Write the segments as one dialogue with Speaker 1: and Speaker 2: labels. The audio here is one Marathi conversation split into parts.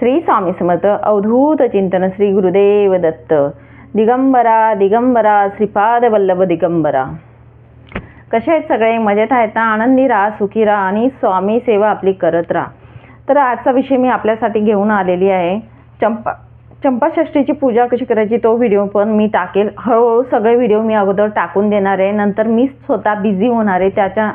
Speaker 1: श्री स्वामी समर्थ अवधूत चिंतन श्री गुरुदेव दत्त दिगंबरा दिगंबरा श्रीपाद वल्लभ दिगंबरा। कसे आहेत सगळे? मजेत आहेत ना? आनंदी राहा, सुखी राहा आणि स्वामी सेवा आपली करत राहा। तर आजचा विषय मी आपल्यासाठी घेऊन आलेली आहे चंपाषष्ठीची पूजा कशी करायची, तो व्हिडिओ पण मी टाकेल। हळूहळू सगळे व्हिडिओ मी अगोदर टाकून देणार आहे, नंतर मी स्वतः बिझी होणार आहे त्याच्या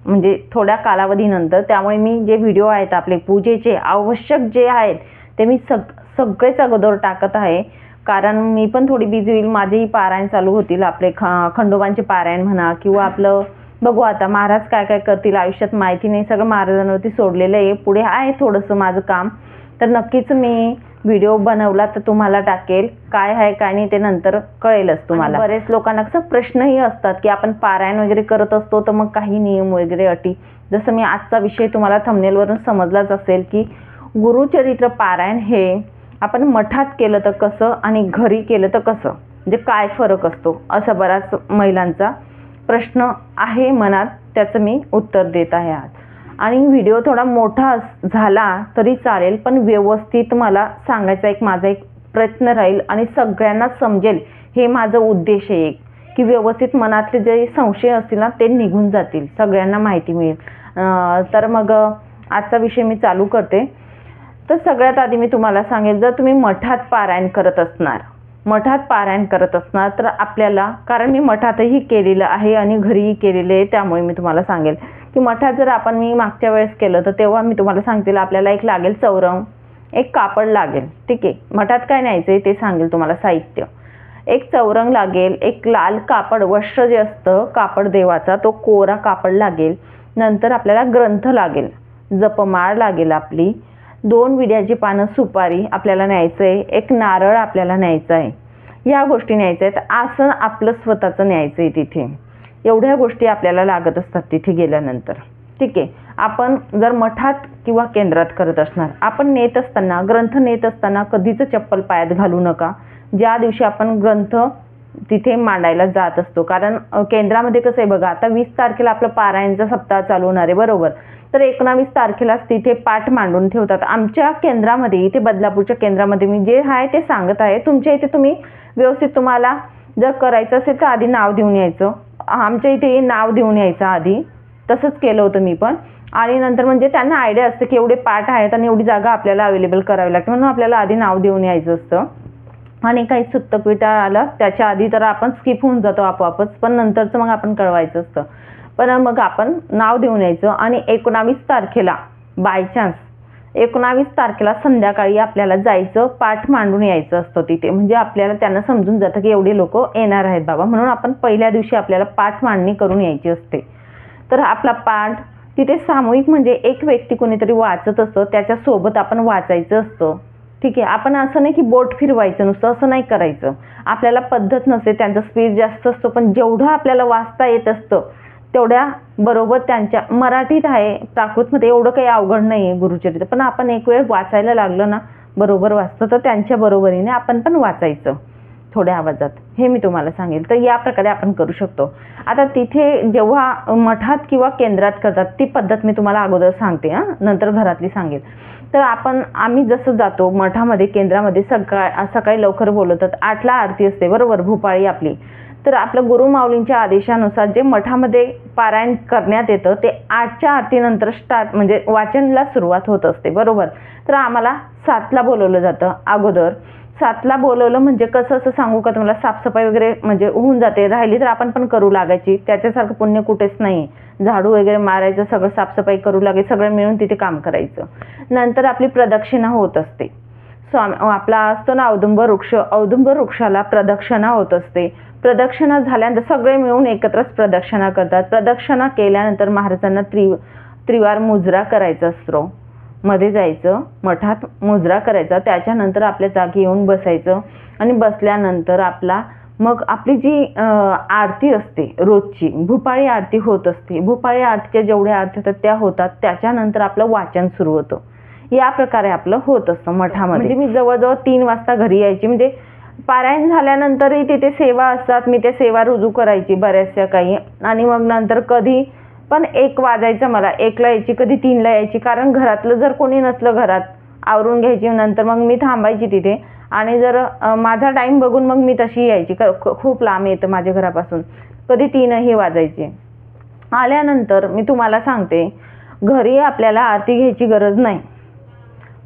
Speaker 1: म्हणजे थोड्या कालावधीनंतर। त्यामुळे मी जे व्हिडिओ आहेत आपले पूजेचे आवश्यक जे आहेत ते मी सगळेच अगोदर टाकत आहे, कारण मी पण थोडी बिझी होईल। माझेही पारायण चालू होतील, आपले खंडोबांचे पारायण म्हणा किंवा आपलं बघू आता महाराज काय काय करतील आयुष्यात माहिती नाही, सगळं महाराजांवरती सोडलेलं आहे। पुढे आहे थोडंसं माझं काम, तर नक्कीच मी व्हिडिओ बनवला तर तुम्हाला टाकेल। काय आहे काय नाही ते नंतर कळेलच तुम्हाला। बरेच लोकांना कसं प्रश्नही असतात की आपण पारायण वगैरे करत असतो तर मग काही नियम वगैरे अटी, जसं मी आजचा विषय तुम्हाला थंबनेलवरून समजलाच असेल की गुरुचरित्र पारायण हे आपण मठात केलं तर कसं आणि घरी केलं तर कसं, म्हणजे काय फरक असतो, असा बराच महिलांचा प्रश्न आहे मनात, त्याचं मी उत्तर देत आहे आज। आणि व्हिडिओ थोडा मोठा झाला तरी चालेल, पण व्यवस्थित मला सांगायचा माझा एक प्रयत्न राहील आणि सगळ्यांना समजेल हे माझं उद्देश आहे, की व्यवस्थित मनातले जे संशय असतील ना ते निघून जातील, सगळ्यांना माहिती मिळेल। तर मग आजचा विषय मी चालू करते। तर सगळ्यात आधी मी तुम्हाला सांगेल, जर तुम्ही मठात पारायण करत असणार तर आपल्याला, कारण मी मठातही केलेलं आहे आणि घरीही केलेलं आहे, त्यामुळे मी तुम्हाला सांगेल की मठात जर आपण मी मागच्या वेळेस केलं तर तेव्हा मी तुम्हाला सांगतील आपल्याला एक लागेल चौरंग, एक कापड लागेल, ठीक आहे। मठात काय न्यायचं ते सांगेल तुम्हाला साहित्य। एक चौरंग लागेल, एक लाल कापड वस्त्र जे असतं कापड देवाचा तो कोरा कापड लागेल, नंतर आपल्याला ग्रंथ लागेल, जपमाळ लागेल आपली, 2 विड्याची पानं सुपारी आपल्याला न्यायचं आहे, एक नारळ आपल्याला न्यायचा आहे, या गोष्टी न्यायच्या आहेत। आसन आपलं स्वतःचं न्यायचं आहे तिथे, एवढ्या गोष्टी आपल्याला लागत असतात तिथे गेल्यानंतर, ठीक आहे। आपण जर मठात किंवा केंद्रात करत असणार, आपण नेत असताना ग्रंथ नेत असताना कधीच चप्पल पायात घालू नका ज्या दिवशी आपण ग्रंथ तिथे मांडायला जात असतो। कारण केंद्रामध्ये कसं आहे बघा, आता 20 तारखेला आपलं पारायणचा सप्ताह चालू होणार आहे बरोबर, तर 19 तारखेलाच तिथे पाठ मांडून ठेवतात। आमच्या केंद्रामध्ये इथे बदलापूरच्या केंद्रामध्ये मी जे आहे ते सांगत आहे, तुमच्या इथे तुम्ही व्यवस्थित तुम्हाला जर करायचं असेल तर आधी नाव देऊन यायचं। आमच्या इथे नाव देऊन यायचं आधी, तसंच केलं होतं मी पण। आणि नंतर म्हणजे त्यांना आयडिया असते की एवढे पाठ आहेत आणि एवढी जागा आपल्याला अवेलेबल करावी लागते, म्हणून आपल्याला आधी नाव देऊन यायचं असतं। आणि काही सुत्तपीठ आलं त्याच्या आधी तर आपण स्किप होऊन जातो आपोआपच, पण नंतरचं मग आपण कळवायचं असतं। पण मग आपण नाव देऊन यायचं आणि 19 तारखेला बायचान्स 19 तारखेला संध्याकाळी आपल्याला जायचं, पाठ मांडून यायचं असतं तिथे, म्हणजे आपल्याला त्यांना समजून जातं की एवढे लोक येणार आहेत बाबा, म्हणून आपण पहिल्या दिवशी आपल्याला पाठ मांडणी करून यायची असते। तर आपला पाठ तिथे सामूहिक म्हणजे एक व्यक्ती कोणीतरी वाचत असतं, त्याच्यासोबत आपण वाचायचं असतं, ठीक आहे। आपण असं नाही की बोट फिरवायचं नुसतं, असं नाही करायचं, आपल्याला पद्धत नसते, त्यांचा स्पीड जास्त असतो, पण जेवढं आपल्याला वाचता येत असतं तेवढ्या बरोबर त्यांच्या मराठीत आहे, प्राकृतमध्ये एवढं काही अवघड नाही आहे गुरुचरित्र, पण आपण एक वेळ वाचायला लागलं ना बरोबर वाचतं, तर त्यांच्या बरोबरीने आपण पण वाचायचं थोड्या आवाजात, हे मी तुम्हाला सांगेल। तर या प्रकारे आपण करू शकतो। आता तिथे जेव्हा मठात किंवा केंद्रात करतात ती पद्धत मी तुम्हाला अगोदर सांगते, नंतर घरातली सांगेल। तर आम्ही जसं जातो मठामध्ये केंद्रामध्ये सकाळी लवकर बोलवतात, 8ला आरती असते बरोबर, भूपाळी आपली। तर आपलं गुरुमाऊलींच्या आदेशानुसार जे मठामध्ये पारायण करण्यात येतं ते 8च्या आरतीनंतर स्टार्ट म्हणजे वाचनला सुरुवात होत असते बरोबर। तर आम्हाला 7ला बोलवलं जातं अगोदर। 7ला बोलवलं म्हणजे कसं असं सांगू का तुम्हाला, साफसफाई वगैरे म्हणजे होऊन जाते, राहिली तर आपण पण करू लागायची, त्याच्यासारखं पुण्य कुठेच नाही। झाडू वगैरे मारायचं, सगळं साफसफाई करू लागायचं, सगळं मिळून तिथे काम करायचं। नंतर आपली प्रदक्षिणा होत असते, आपला असतो ना औदुंबर वृक्षाला प्रदक्षिणा होत असते। प्रदक्षिणा झाल्यानंतर सगळे मिळून एकत्रच प्रदक्षिणा करतात। प्रदक्षिणा केल्यानंतर महाराजांना त्रिवार मुजरा करायचा असतो, मध्ये जायचं मठात मुजरा करायचा, त्याच्यानंतर आपल्या जागी येऊन बसायचं आणि बसल्यानंतर आपली जी आरती असते रोजची भूपाळी आरती होत असते। भूपाळी आरतीच्या जेवढ्या आरती होतात त्या होतात, त्याच्यानंतर आपलं वाचन सुरू होतं। या प्रकारे आपलं होत असतं मठामध्ये। म्हणजे मी जवळजवळ 3 वाजता घरी यायची, म्हणजे पारायण झाल्यानंतरही तिथे सेवा असतात, मी त्या सेवा रुजू करायची बऱ्याचशा काही, आणि मग नंतर कधी पण 1 वाजायचं मला, 1ला यायची, कधी 3ला यायची, कारण घरातलं जर कोणी नसलं घरात आवरून घ्यायची, नंतर मग मी थांबायची तिथे आणि जर माझा टाईम बघून मग मी तशी यायची. खूप लांब येतं माझ्या घरापासून, कधी 3ही वाजायचे. आल्यानंतर मी तुम्हाला सांगते, घरी आपल्याला आरती घ्यायची गरज नाही.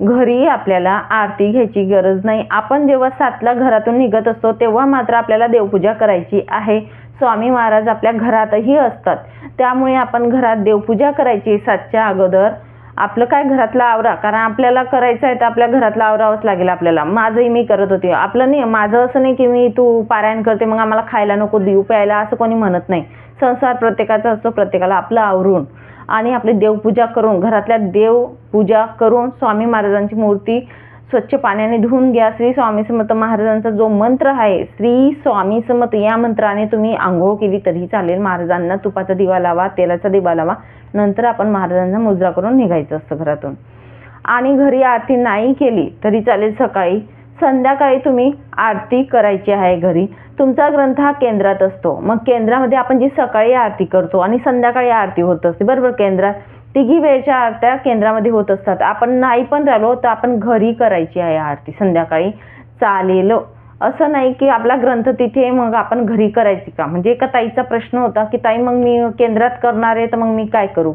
Speaker 1: घरी आपल्याला आरती घ्यायची गरज नाही. आपण जेव्हा 7ला घरातून निघत असतो तेव्हा मात्र आपल्याला देवपूजा करायची आहे. स्वामी महाराज आपल्या घरातही असतात, त्यामुळे आपण घरात देवपूजा करायची 7च्या अगोदर. आपलं काय घरातला आवरा, कारण आपल्याला करायचं आहे तर आपल्या घरातला आवरावंच लागेल आपल्याला. माझंही मी करत होते. आपलं नाही, माझं असं नाही की मी तू पारायण करते मग आम्हाला खायला नको देऊ प्यायला असं कोणी म्हणत नाही. संसार प्रत्येकाचा असतो, प्रत्येकाला आपलं आवरून आणि आपली देवपूजा करून, घरातल्या देवपूजा करून स्वामी महाराजांची मूर्ती स्वच्छ पाण्याने धुवून घ्या. श्री स्वामी समर्थ महाराजांचा जो मंत्र आहे, श्री स्वामी समर्थ, या मंत्राने तुम्ही आंघोळ केली तरीही चालेल. महाराजांना तुपाचा दिवा लावा, तेलाचा दिवा लावा, नंतर आपण महाराजांना मुजरा करून निघायचं असतं घरातून. आणि घरी आरती नाही केली तरी चालेल. सकाळी संध्याकाळी तुम्ही आरती करायची आहे. घरी तुमचा ग्रंथ हा केंद्रात असतो, मग केंद्रामध्ये आपण जी सकाळी आरती करतो आणि संध्याकाळी आरती होत असते बरोबर. केंद्रात तिघी वेळच्या आरत्या केंद्रामध्ये होत असतात. आपण नाही पण राहिलो तर आपण घरी करायची आहे आरती संध्याकाळी, चालेल. असं नाही की आपला ग्रंथ तिथे मग आपण घरी करायची का. म्हणजे एका ताईचा प्रश्न होता की ताई मग मी केंद्रात करणार आहे तर मग मी काय करू,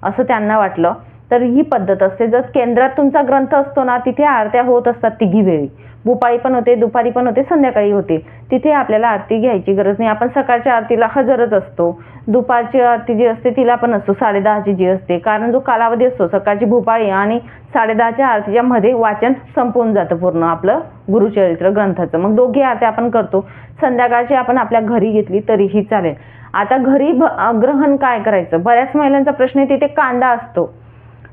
Speaker 1: असं त्यांना वाटलं. तर ही पद्धत असते, जर केंद्रात तुमचा ग्रंथ असतो ना तिथे आरत्या होत असतात तिघी वेळी. भूपाळी पण होते, दुपारी पण होते, संध्याकाळी होते. तिथे आपल्याला आरती घ्यायची गरज नाही. आपण सकाळच्या आरतीला हजरच असतो. दुपारची आरती जी असते तिला पण असतो, 10:30ची जी असते, कारण जो कालावधी असतो सकाळची भूपाळी आणि 10:30च्या आरतीच्या मध्ये वाचन संपून जातं पूर्ण आपलं गुरुचरित्र ग्रंथाचं. मग दोघी आरत्या आपण करतो. संध्याकाळची आपण आपल्या घरी घेतली तरीही चालेल. आता घरी ग्रहण काय करायचं, बऱ्याच महिलांचा प्रश्न आहे. तिथे कांदा असतो,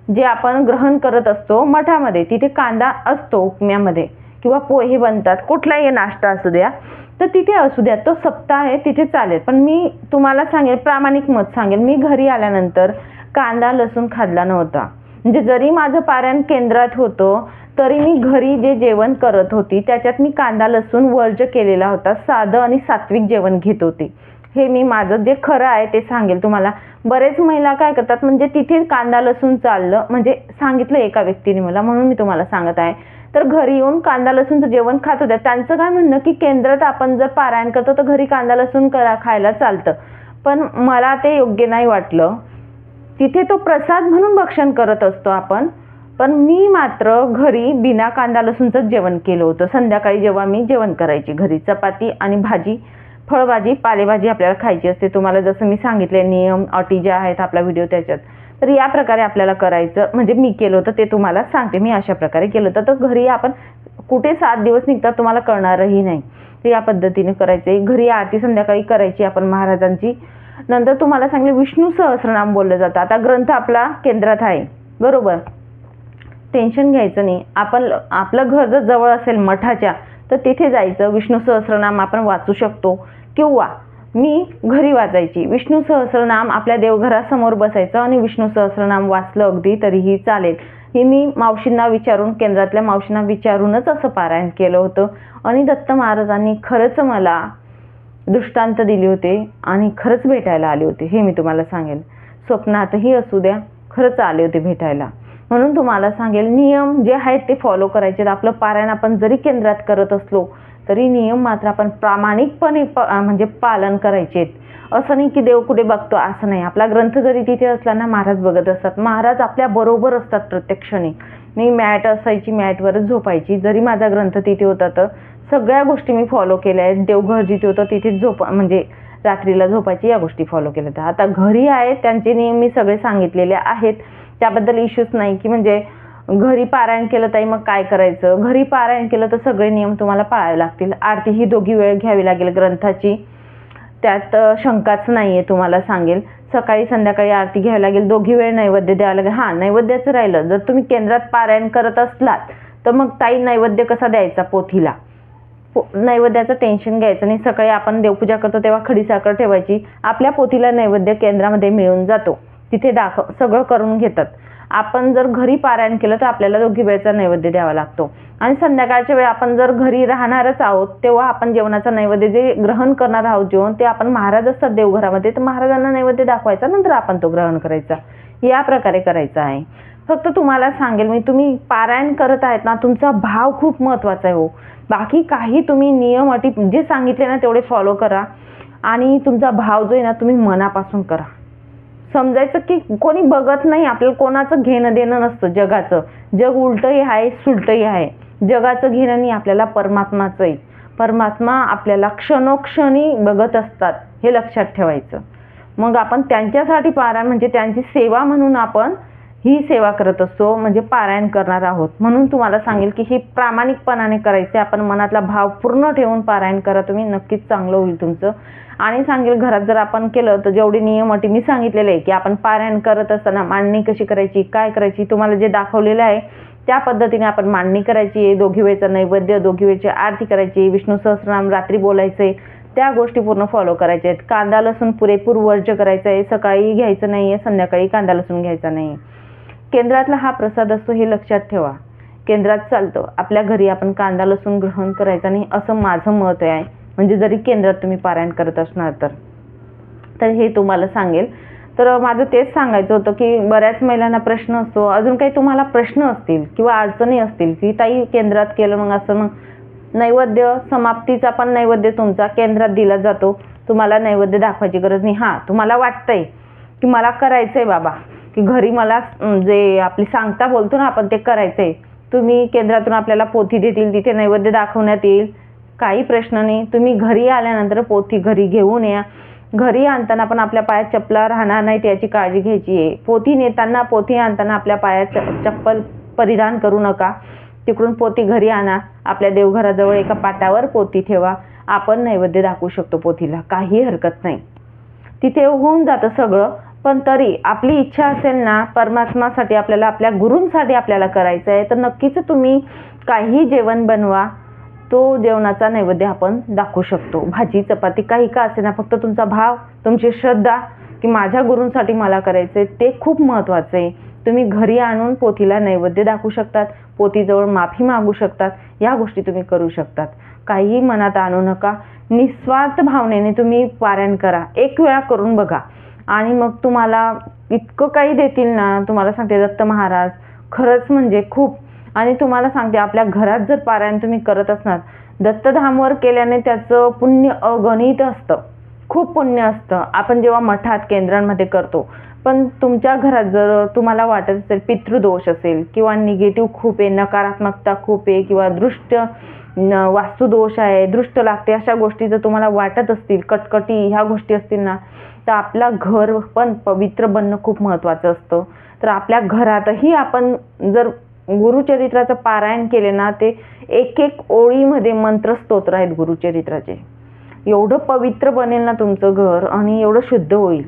Speaker 1: जे आपण ग्रहण करत असतो मठामध्ये तिथे कांदा असतो उपम्यामध्ये, किंवा पोहे बनतात, कुठलाही नाश्ता असू द्या तर तिथे असू द्या, तो सप्ताह आहे तिथे चालेल. पण मी तुम्हाला सांगेल, प्रामाणिक मत सांगेल, मी घरी आल्यानंतर कांदा लसूण खाल्ला नव्हता. म्हणजे जरी माझं पारायण केंद्रात होतं तरी मी घरी जे जेवण करत होती त्याच्यात मी कांदा लसूण वर्ज्य केलेला होता. साधं आणि सात्विक जेवण घेत होते. हे मी माझं जे खरं आहे ते सांगेल तुम्हाला. बरेच महिला काय करतात, म्हणजे तिथे कांदा लसूण चाललं, म्हणजे सांगितलं एका व्यक्तीने मला, म्हणून मी तुम्हाला सांगत आहे. तर घरी येऊन कांदा लसूणचं जेवण खात होत्या. त्यांचं काय म्हणणं की केंद्रात आपण जर पारायण करतो तर घरी कांदा लसूण खायला चालतं, पण मला ते योग्य नाही वाटलं. तिथे तो प्रसाद म्हणून भक्षण करत असतो आपण, पण मी मात्र घरी बिना कांदा लसूणचं जेवण केलं होतं. संध्याकाळी जेव्हा मी जेवण करायची घरी, चपाती आणि भाजी, फळभाजी, पालेभाजी आपल्याला खायची असते. तुम्हाला जसं मी सांगितले नियम अटी ज्या आहेत आपला व्हिडिओ त्याच्यात, तर या प्रकारे आपल्याला करायचं. म्हणजे मी केलं होतं ते तुम्हाला सांगते, मी अशा प्रकारे केलं होतं. तर घरी आपण कुठे 7 दिवस निघतात तुम्हाला कळणारही नाही. तर या पद्धतीने करायचं. घरी आरती संध्याकाळी करायची आपण महाराजांची. नंतर तुम्हाला सांगले विष्णू सहस्रनाम बोललं जातं. आता ग्रंथ आपला केंद्रात आहे बरोबर, टेन्शन घ्यायचं नाही. आपण आपलं घर जर जवळ असेल मठाच्या तर तिथे जायचं. विष्णू सहस्रनाम आपण वाचू शकतो, किंवा मी घरी वाचायची. विष्णू सहस्रनाम आपल्या देवघरासमोर बसायचं आणि विष्णू सहस्रनाम वाचलं अगदी तरीही चालेल. हे मी मावशींना विचारून, केंद्रातल्या मावशींना विचारूनच असं पारायण केलं होतं. आणि दत्त महाराजांनी खरंच मला दृष्टांत दिले होते आणि खरंच भेटायला आले होते, हे मी तुम्हाला सांगेल. स्वप्नातही असू द्या, खरंच आले होते भेटायला. म्हणून तुम्हाला सांगेल, नियम जे आहेत ते फॉलो करायचे. आपलं पारायण आपण जरी केंद्रात करत असलो तरी नियम मात्र आपण प्रामाणिकपणे म्हणजे पालन करायचे. असं नाही की देव कुठे बघतो असं नाही. आपला ग्रंथ जरी तिथे असला ना, महाराज बघत असतात. महाराज आपल्या बरोबर असतात प्रत्यक्षाने. मी मॅट असायची, मॅटवरच झोपायची. जरी माझा ग्रंथ तिथे होता तर सगळ्या गोष्टी मी फॉलो केल्या आहेत. देवघर जिथे होतं तिथेच म्हणजे रात्रीला झोपायची, या गोष्टी फॉलो केल्या होत्या. आता घरी आहेत त्यांचे नियम मी सगळे सांगितलेले आहेत, त्याबद्दल इश्यूज नाही. की म्हणजे घरी पारायण केलं ताई मग काय करायचं, घरी पारायण केलं तर सगळे नियम तुम्हाला पाळावे लागतील. आरती ही दोघी वेळ घ्यावी लागेल ग्रंथाची, त्यात शंकाच नाही आहे. तुम्हाला सांगेल, सकाळी संध्याकाळी आरती घ्यावी लागेल, दोघी वेळ नैवेद्य द्यावं लागेल. हां, नैवेद्याचं राहिलं, जर तुम्ही केंद्रात पारायण करत असलात तर मग ताई नैवेद्य कसा द्यायचा पोथीला, नैवेद्याचं टेन्शन घ्यायचं नाही. सकाळी आपण देवपूजा करतो तेव्हा खडीसाखर ठेवायची. आपल्या पोथीला नैवेद्य केंद्रामध्ये मिळून जातो, तिथे सगळं करून घेतात. आपण जर घरी पारायण केलं तर आपल्याला दोघी वेळचा नैवेद्य द्यावा लागतो. आणि संध्याकाळच्या वेळ आपण जर घरी राहणारच आहोत तेव्हा आपण जेवणाचं नैवेद्य जे ग्रहण करणार आहोत जेवण, ते आपण महाराज असतात देवघरामध्ये, तर महाराजांना नैवेद्य दाखवायचा, नंतर आपण तो ग्रहण करायचा. या प्रकारे करायचा आहे. फक्त तुम्हाला सांगेल मी, तुम्ही पारायण करत आहेत ना, तुमचा भाव खूप महत्त्वाचा आहे हो. बाकी काही तुम्ही नियम अटी जे सांगितले ना तेवढे फॉलो करा आणि तुमचा भाव जो आहे ना तुम्ही मनापासून करा. समजायचं की कोणी बघत नाही, आपल्याला कोणाचं घेणं देणं नसतं. जगाचं जग उलटंही आहे सुलटंही आहे. जगाचं घेणं नाही, आपल्याला परमात्माचं आहे. परमात्मा आपल्याला क्षणोक्षणी बघत असतात, हे लक्षात ठेवायचं. मग आपण त्यांच्यासाठी पारायण म्हणजे त्यांची सेवा म्हणून आपण ही सेवा करत असतो, म्हणजे पारायण करणार आहोत. म्हणून तुम्हाला सांगेल की ही प्रामाणिकपणाने करायचे, आपण मनातला भाव पूर्ण ठेवून पारायण करा तुम्ही, नक्कीच चांगलं होईल तुमचं. आणि सांगेल घरात जर आपण केलं तर जेवढे नियम अटी मी सांगितलेले आहे की आपण पारायण करत असताना मांडणी कशी करायची, काय करायची, तुम्हाला जे दाखवलेलं आहे त्या पद्धतीने आपण मांडणी करायची आहे. 2 वेळचा नैवेद्य, 2 वेळची आरती करायची, विष्णू सहस्रनाम रात्री बोलायचे, त्या गोष्टी पूर्ण फॉलो करायच्या आहेत. कांदा लसूण पुरेपूर वर्ज्य करायचं आहे, सकाळी घ्यायचं नाही आहे, संध्याकाळी कांदा लसूण घ्यायचा नाही. केंद्रातला हा प्रसाद असतो हे लक्षात ठेवा. केंद्रात चालतं, आपल्या घरी आपण कांदा लसूण ग्रहण करायचा नाही असं माझं मत आहे. म्हणजे जरी केंद्रात तुम्ही पारायण करत असणार तर हे तुम्हाला सांगेल. तर माझं तेच सांगायचं होतं की बऱ्याच महिलांना प्रश्न असतो, अजून काही तुम्हाला प्रश्न असतील किंवा अडचणी असतील की ताई केंद्रात केलं मग असं, मग नैवेद्य समाप्तीचा पण नैवेद्य तुमचा केंद्रात दिला जातो, तुम्हाला नैवेद्य दाखवायची गरज नाही. हां, तुम्हाला वाटतंय की मला करायचंय बाबा, की घरी मला जे आपली सांगता बोलतो ना आपण ते करायचंय, तुम्ही केंद्रातून आपल्याला पोथी देतील, तिथे नैवेद्य दाखवण्यात येईल, काही प्रश्न नाही. तुम्ही घरी आल्यानंतर पोथी घरी घेऊन या. घरी आणताना पण आपल्या पायात चपला राहणार नाही याची काळजी घ्यायची आहे. पोथी नेताना पोथी आणताना आपल्या पायात चप्पल परिधान करू नका. तिकडून पोथी घरी आणा, आपल्या देवघराजवळ एका पाटावर पोथी ठेवा, आपण नैवेद्य दाखवू शकतो पोथीला, काही हरकत नाही. तिथे होऊन जातं सगळं. पण तरी आपली इच्छा असेल ना परमात्मासाठी, आपल्याला आपल्या गुरूंसाठी आपल्याला करायचं आहे, तर नक्कीच तुम्ही काही जेवण बनवा, तो जेवणाचा नैवेद्य आपण दाखवू शकतो. भाजी चपाती काही का असेना, फक्त तुमचा भाव, तुमची श्रद्धा की माझ्या गुरूंसाठी मला करायचं आहे, ते खूप महत्त्वाचं आहे. तुम्ही घरी आणून पोथीला नैवेद्य दाखवू शकतात, पोथीजवळ माफी मागू शकतात, या गोष्टी तुम्ही करू शकतात. काही मनात आणू नका, निस्वार्थ भावनेने तुम्ही पारायण करा. 1 वेळा करून बघा आणि मग तुम्हाला इतकं काही देतील ना, तुम्हाला सांगते दत्त महाराज खरंच म्हणजे खूप. आणि तुम्हाला सांगते आपल्या घरात जर पारायण तुम्ही करत असणार, दत्तधामवर केल्याने त्याचं पुण्य अगणित असतं, खूप पुण्य असतं. आपण जेव्हा मठात केंद्रांमध्ये करतो, पण तुमच्या घरात जर तुम्हाला वाटत असेल पितृदोष असेल किंवा निगेटिव्ह खूप आहे, नकारात्मकता खूप आहे किंवा दृष्ट वास्तुदोष आहे, दृष्ट लागते, अशा गोष्टी जर तुम्हाला वाटत असतील, कटकटी ह्या गोष्टी असतील ना, तर आपलं घर पण पवित्र बनणं खूप महत्त्वाचं असतं. तर आपल्या घरातही आपण जर गुरुचरित्राचं पारायण केले ना, ते 1-1 ओळीमध्ये मंत्रस्तोत्र आहेत गुरुचरित्राचे, एवढं पवित्र बनेल ना तुमचं घर आणि एवढं शुद्ध होईल.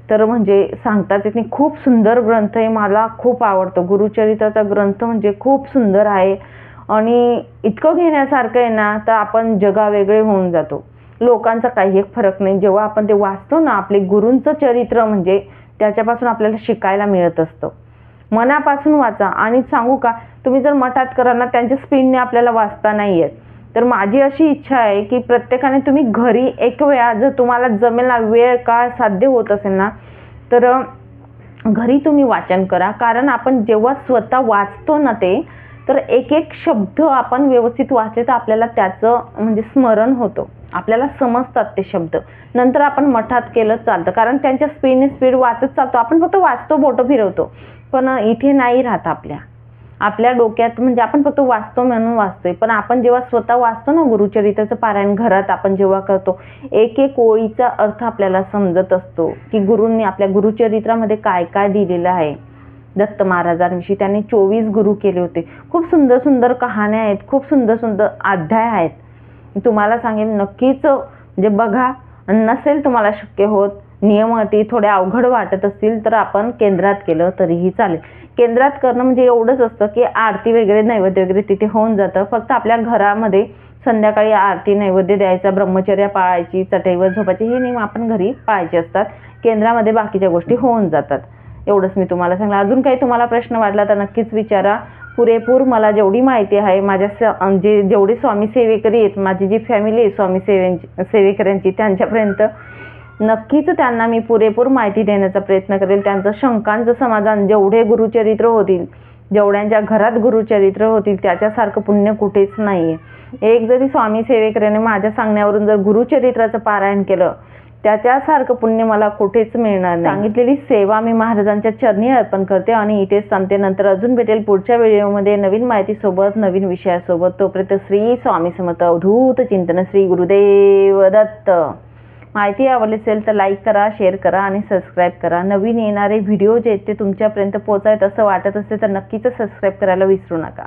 Speaker 1: तर म्हणजे सांगताच येत नाही, खूप सुंदर ग्रंथ आहे, मला खूप आवडतो गुरुचरित्राचा ग्रंथ, म्हणजे खूप सुंदर आहे आणि इतकं घेण्यासारखं आहे ना, तर आपण जगावेगळे होऊन जातो. लोकांचा काही एक फरक नाही, जेव्हा आपण ते वाचतो ना, आपले गुरूंचं चरित्र म्हणजे त्याच्यापासून आपल्याला शिकायला मिळत असतं. मनापासून वाचा. आणि सांगू का, तुम्ही जर मठात कराल ना, त्यांच्या स्पीडने आपल्याला वाचता नाही येत. तर माझी अशी इच्छा आहे की प्रत्येकाने तुम्ही घरी 1 वेळा जर तुम्हाला जमेल ना, वेळ काळ साध्य होत असेल ना, तर घरी तुम्ही वाचन करा. कारण आपण जेव्हा स्वतः वाचतो ना ते, तर 1-1 शब्द आपण व्यवस्थित वाचले तर आपल्याला त्याचं म्हणजे स्मरण होतं, आपल्याला समजतात ते शब्द. नंतर आपण मठात केलं चालतं, कारण त्यांच्या स्पीड वाचत चालतो, आपण फक्त वाचतो, बोटं फिरवतो, पण इथे नाही राहत आपल्या डोक्यात. म्हणजे आपण फक्त वाचतो म्हणून वाचतोय, पण आपण जेव्हा स्वतः वाचतो ना गुरुचरित्राचं पारायण घरात आपण जेव्हा करतो, 1-1 ओळीचा अर्थ आपल्याला समजत असतो की गुरूंनी आपल्या गुरुचरित्रामध्ये काय काय दिलेलं आहे. दत्त महाराजांविषयी त्यांनी 24 गुरु केले होते. खूप सुंदर सुंदर कहाण्या आहेत, खूप सुंदर सुंदर अध्याय आहेत. तुम्हाला सांगेन नक्कीच म्हणजे बघा. नसेल तुम्हाला शक्य होत, नियम अटी थोड्या अवघड वाटत असतील, तर आपण केंद्रात केलं तरीही चालेल. केंद्रात करणं म्हणजे एवढंच असतं की आरती वगैरे नैवेद्य वगैरे तिथे होऊन जातं. फक्त आपल्या घरामध्ये संध्याकाळी आरती नैवेद्य द्यायचा, ब्रह्मचर्या पाळायची, चटईवर झोपायची, हे नियम आपण घरी पाळायचे असतात. केंद्रामध्ये बाकीच्या गोष्टी होऊन जातात. एवढंच मी तुम्हाला सांगितलं. अजून काही तुम्हाला प्रश्न वाटला तर नक्कीच विचारा. पुरेपूर मला जेवढी माहिती आहे, माझ्या जेवढे स्वामी सेवेकरी आहेत, माझी जी फॅमिली आहे स्वामी सेवेकऱ्यांची, त्यांच्यापर्यंत नक्कीच त्यांना मी पुरेपूर माहिती देण्याचा प्रयत्न करेल. त्यांचं शंकांचं समाधान, जेवढे गुरुचरित्र होतील, जेवढ्यांच्या घरात गुरुचरित्र होतील त्याच्यासारखं पुण्य कुठेच नाहीये. एक जरी स्वामी सेवेकराने माझ्या सांगण्यावरून जर गुरुचरित्राचं पारायण केलं त्याच्यासारखं पुण्य मला कुठेच मिळणार नाही. सांगितलेली सेवा मी महाराजांच्या चरणी अर्पण करते आणि इथेच थांबते. नंतर अजून भेटेल पुढच्या व्हिडिओमध्ये नवीन माहितीसोबत, नवीन विषयासोबत. तोपर्यंत श्री स्वामी समर्थ. अवधूत चिंतन. श्री गुरुदेव दत्त. माहिती आवडली असेल तर लाईक करा, शेअर करा आणि सबस्क्राईब करा. नवीन येणारे व्हिडिओ जे आहेत ते तुमच्यापर्यंत पोहोचावेत असं वाटत असेल तर नक्कीच सबस्क्राईब करायला विसरू नका.